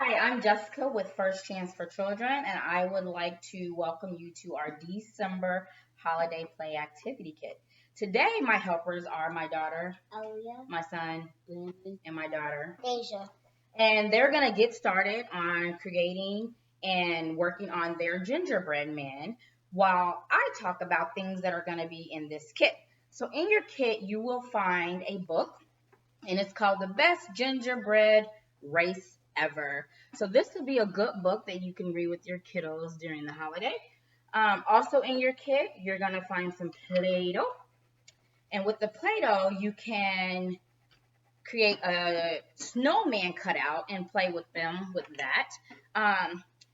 Hi, I'm Jessica with First Chance for Children, and I would like to welcome you to our December holiday play activity kit. Today, my helpers are my daughter, Aaliyah, my son, Landon, and my daughter, Deja. And they're going to get started on creating and working on their gingerbread man while I talk about things that are going to be in this kit. So, in your kit, you will find a book and it's called The Best Gingerbread Race Ever. So this would be a good book that you can read with your kiddos during the holiday. Also in your kit, you're going to find some Play-Doh. And with the Play-Doh, you can create a snowman cutout and play with them with that.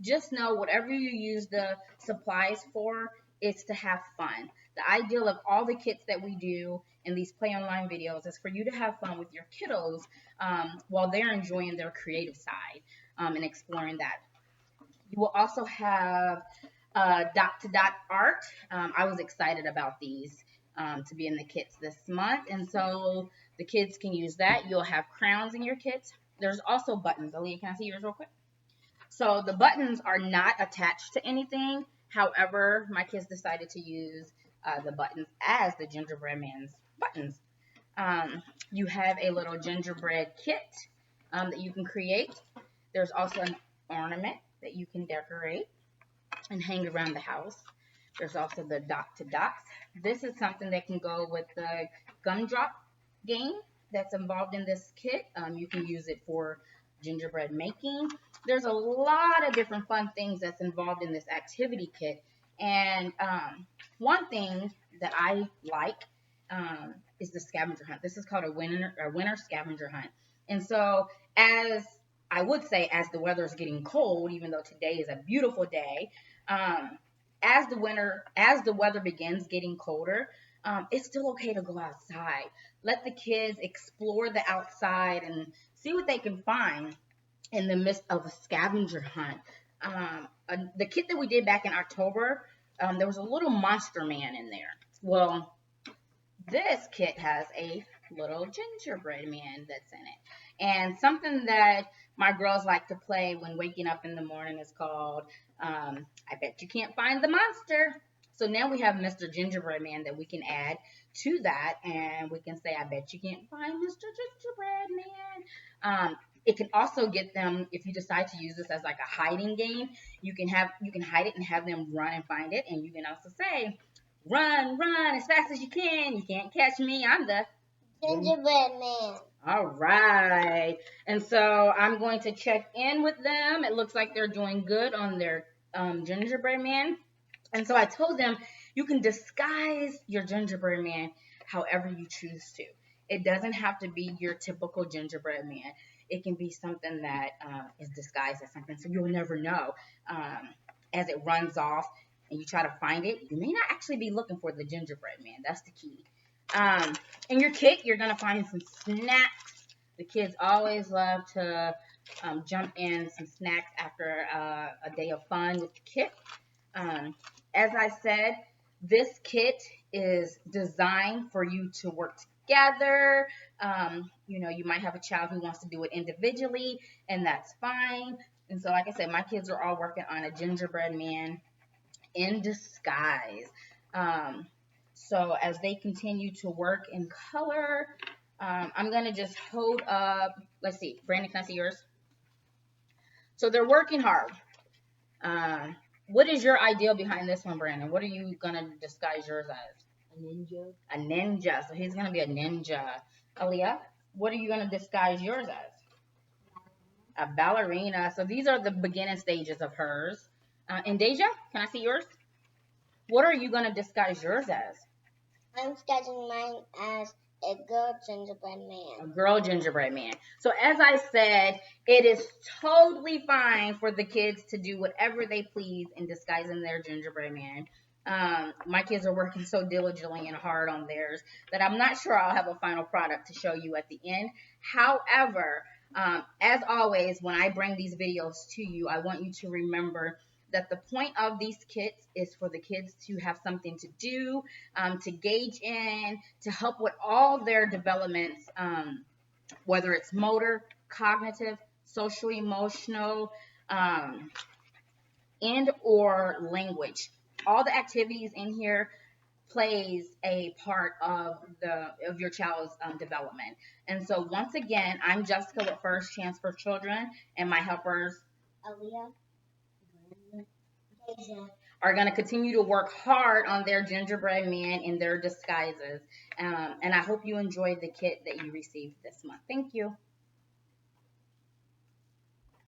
Just know whatever you use the supplies for, it's to have fun. The ideal of all the kits that we do in these play online videos is for you to have fun with your kiddos while they're enjoying their creative side and exploring that. You will also have dot to dot art. I was excited about these to be in the kits this month, and so the kids can use that. You'll have crowns in your kits. There's also buttons. Aaliyah, can I see yours real quick? So the buttons are not attached to anything. However, my kids decided to use the buttons as the gingerbread man's buttons. You have a little gingerbread kit that you can create. There's also an ornament that you can decorate and hang around the house. There's also the dot to dots. This is something that can go with the gumdrop game that's involved in this kit. You can use it for gingerbread making. There's a lot of different fun things that's involved in this activity kit. And one thing that I like is the scavenger hunt. This is called a winter scavenger hunt. And so as I would say, as the weather is getting cold, even though today is a beautiful day, as the weather begins getting colder, it's still okay to go outside. Let the kids explore the outside and see what they can find in the midst of a scavenger hunt. The kit that we did back in October, there was a little monster man in there. Well, this kit has a little gingerbread man that's in it. And something that my girls like to play when waking up in the morning is called I Bet You Can't Find the Monster. So now we have Mr. Gingerbread Man that we can add to that, and we can say, I bet you can't find Mr. Gingerbread Man. It can also get them, if you decide to use this as like a hiding game, you can hide it and have them run and find it, and you can also say, run as fast as you can. You can't catch me. I'm the Gingerbread Man. All right. And so I'm going to check in with them. It looks like they're doing good on their gingerbread man. And so I told them you can disguise your gingerbread man however you choose to. It doesn't have to be your typical gingerbread man. It can be something that is disguised as something, so you'll never know. As it runs off and you try to find it, you may not actually be looking for the gingerbread man. That's the key. In your kit, you're going to find some snacks. The kids always love to jump in some snacks after a day of fun with the kit. As I said, this kit is designed for you to work together. You might have a child who wants to do it individually, and that's fine. And so, like I said, my kids are all working on a gingerbread man in disguise. So as they continue to work in color, I'm going to just hold up. Let's see. Brandon, can I see yours? So they're working hard. What is your ideal behind this one, Brandon? What are you going to disguise yours as? A ninja. A ninja. So he's going to be a ninja. Aaliyah, what are you going to disguise yours as? A ballerina. So these are the beginning stages of hers. And Deja, can I see yours? What are you going to disguise yours as? I'm disguising mine as a girl gingerbread man. A girl gingerbread man. So as I said, it is totally fine for the kids to do whatever they please in disguising their gingerbread man. My kids are working so diligently and hard on theirs that I'm not sure I'll have a final product to show you at the end. However, as always, when I bring these videos to you, I want you to remember that the point of these kits is for the kids to have something to do, to gauge in, to help with all their developments, whether it's motor, cognitive, social, emotional, and or language. All the activities in here plays a part of your child's development. And so once again, I'm Jessica with First Chance for Children, and my helpers Aaliyah, are going to continue to work hard on their gingerbread man in their disguises. And I hope you enjoyed the kit that you received this month. Thank you.